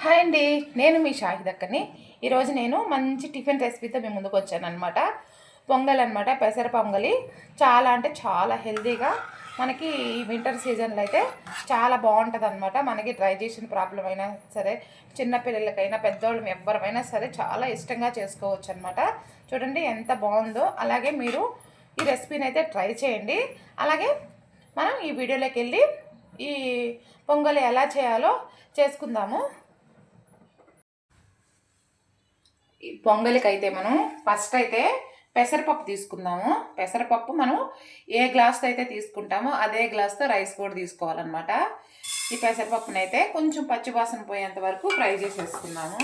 Hi అండి, నేను మీ షాహిదక్కని. ఈరోజు నేను మంచి టిఫిన్ రెసిపీతో మీ ముందుకు వచ్చాను అనమాట. పొంగల్ అనమాట, పెసర పొంగలి. చాలా అంటే చాలా హెల్తీగా మనకి వింటర్ సీజన్లో అయితే చాలా బాగుంటుంది అనమాట. మనకి డైజెషన్ ప్రాబ్లం అయినా సరే, చిన్నపిల్లలకైనా పెద్దవాళ్ళు ఎవరైనా సరే చాలా ఇష్టంగా చేసుకోవచ్చు అనమాట. చూడండి ఎంత బాగుందో. అలాగే మీరు ఈ రెసిపీని అయితే ట్రై చేయండి. అలాగే మనం ఈ వీడియోలోకి వెళ్ళి ఈ పొంగలి ఎలా చేయాలో చేసుకుందాము. ఈ పొంగలికి అయితే మనం ఫస్ట్ అయితే పెసరపప్పు తీసుకుందాము. పెసరపప్పు మనం ఏ గ్లాస్తో అయితే తీసుకుంటామో అదే గ్లాస్తో రైస్ కూడా తీసుకోవాలన్నమాట. ఈ పెసరపప్పుని అయితే కొంచెం పచ్చివాసన పోయేంత వరకు ఫ్రై చేసేసుకుందాము.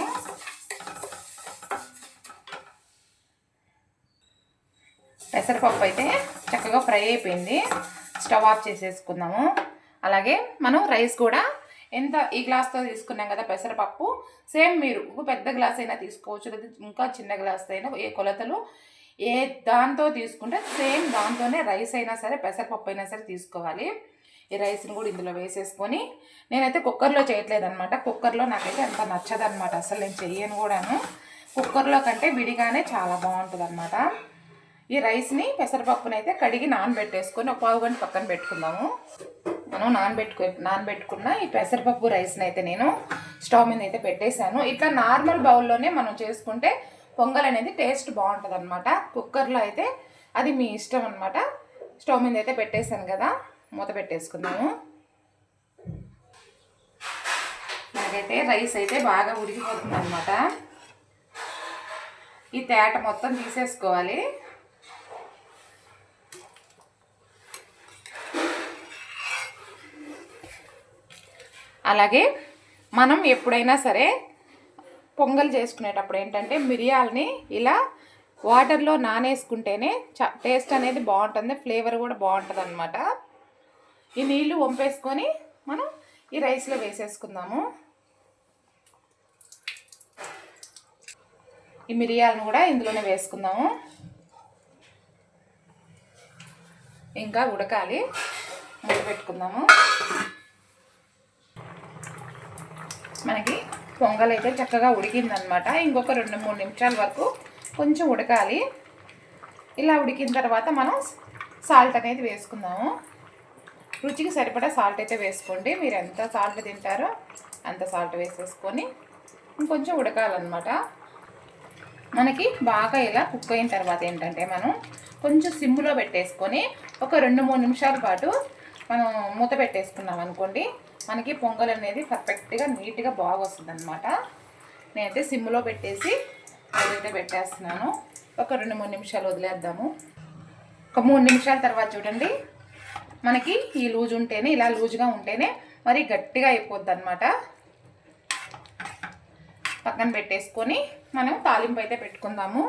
పెసరపప్పు అయితే చక్కగా ఫ్రై అయిపోయింది. స్టవ్ ఆఫ్ చేసేసుకుందాము. అలాగే మనం రైస్ కూడా ఎంత ఈ గ్లాస్తో తీసుకున్నాం కదా పెసరపప్పు, సేమ్ మీరు పెద్ద గ్లాస్ అయినా తీసుకోవచ్చు, లేదా ఇంకా చిన్న గ్లాస్ అయినా, ఏ కొలతలు ఏ దాంతో తీసుకుంటే సేమ్ దాంతోనే రైస్ అయినా సరే పెసరపప్పు అయినా సరే తీసుకోవాలి. ఈ రైస్ని కూడా ఇందులో వేసేసుకొని, నేనైతే కుక్కర్లో చేయట్లేదనమాట. కుక్కర్లో నాకైతే అంత నచ్చదనమాట, అసలు నేను చెయ్యను కూడాను. కుక్కర్లో కంటే విడిగానే చాలా బాగుంటుంది అనమాట. ఈ రైస్ని పెసరపప్పుని అయితే కడిగి నానబెట్టేసుకొని ఒక పావు గంట పక్కన పెట్టుకుందాము. మనం నానబెట్టుకున్న ఈ పెసరపప్పు రైస్ని అయితే నేను స్టవ్ మీద అయితే పెట్టేశాను. ఇట్లా నార్మల్ బౌల్లోనే మనం చేసుకుంటే పొంగల్ అనేది టేస్ట్ బాగుంటుంది అనమాట. కుక్కర్లో అయితే అది మీ ఇష్టం అనమాట. స్టవ్ మీద అయితే పెట్టేశాను కదా, మూత పెట్టేసుకుందాము. మనకైతే రైస్ అయితే బాగా ఉడికిపోతుంది అనమాట. ఈ తేట మొత్తం తీసేసుకోవాలి. అలాగే మనం ఎప్పుడైనా సరే పొంగల్ చేసుకునేటప్పుడు ఏంటంటే మిరియాలని ఇలా వాటర్లో నానేసుకుంటేనే టేస్ట్ అనేది బాగుంటుంది, ఫ్లేవర్ కూడా బాగుంటుంది అనమాట. ఈ నీళ్ళు వంపేసుకొని మనం ఈ రైస్లో వేసేసుకుందాము. ఈ మిరియాలను కూడా ఇందులోనే వేసుకుందాము. ఇంకా ఉడకాలి, మూత పెట్టుకుందాము. మనకి పొంగల్ అయితే చక్కగా ఉడికిందనమాట. ఇంకొక 2-3 నిమిషాల వరకు కొంచెం ఉడకాలి. ఇలా ఉడికిన తర్వాత మనం సాల్ట్ అనేది వేసుకుందాము. రుచికి సరిపడా సాల్ట్ అయితే వేసుకోండి. మీరు ఎంత సాల్ట్ తింటారో అంత సాల్ట్ వేసేసుకొని ఇంకొంచెం ఉడకాలన్నమాట. మనకి బాగా ఇలా కుక్ అయిన తర్వాత ఏంటంటే మనం కొంచెం సిమ్లో పెట్టేసుకొని ఒక 2-3 నిమిషాల పాటు మనం మూత పెట్టేసుకున్నాం అనుకోండి, మనకి పొంగల్ అనేది పర్ఫెక్ట్గా నీట్గా బాగా వస్తుంది అనమాట. నేనైతే సిమ్లో పెట్టేసి అదైతే పెట్టేస్తున్నాను. ఒక 2-3 నిమిషాలు వదిలేద్దాము. ఒక 3 నిమిషాల తర్వాత చూడండి, మనకి ఈ లూజ్ ఉంటేనే, ఇలా లూజ్గా ఉంటేనే మరి గట్టిగా అయిపోద్ది అనమాట. పక్కన పెట్టేసుకొని మనం తాలింపు అయితే పెట్టుకుందాము.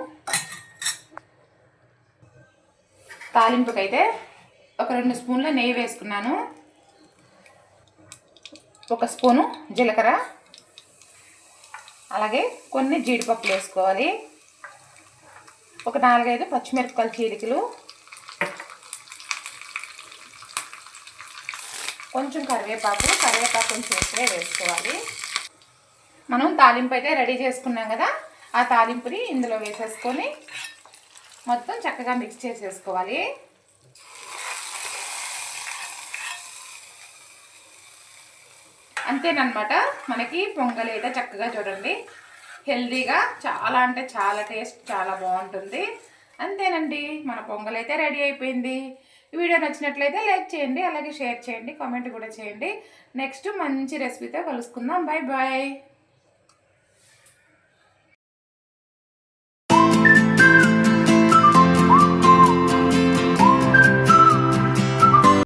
తాలింపుకైతే ఒక 2 స్పూన్ల నెయ్యి వేసుకున్నాను. 1 స్పూను జీలకర్ర, అలాగే కొన్ని జీడిపప్పులు వేసుకోవాలి. ఒక 4-5 పచ్చిమిరపకాయల చీలికలు, కొంచెం కరివేపాకు కొంచెం ఎక్కువే వేసుకోవాలి. మనం తాలింపు అయితే రెడీ చేసుకున్నాం కదా, ఆ తాలింపుని ఇందులో వేసేసుకొని మొత్తం చక్కగా మిక్స్ చేసేసుకోవాలి. అంతేనమాట, మనకి పొంగల్ అయితే చక్కగా చూడండి హెల్తీగా చాలా అంటే చాలా టేస్ట్ చాలా బాగుంటుంది. అంతేనండి, మన పొంగల్ అయితే రెడీ అయిపోయింది. వీడియో నచ్చినట్లయితే లైక్ చేయండి, అలాగే షేర్ చేయండి, కామెంట్ కూడా చేయండి. నెక్స్ట్ మంచి రెసిపీతో కలుసుకుందాం. Bye bye.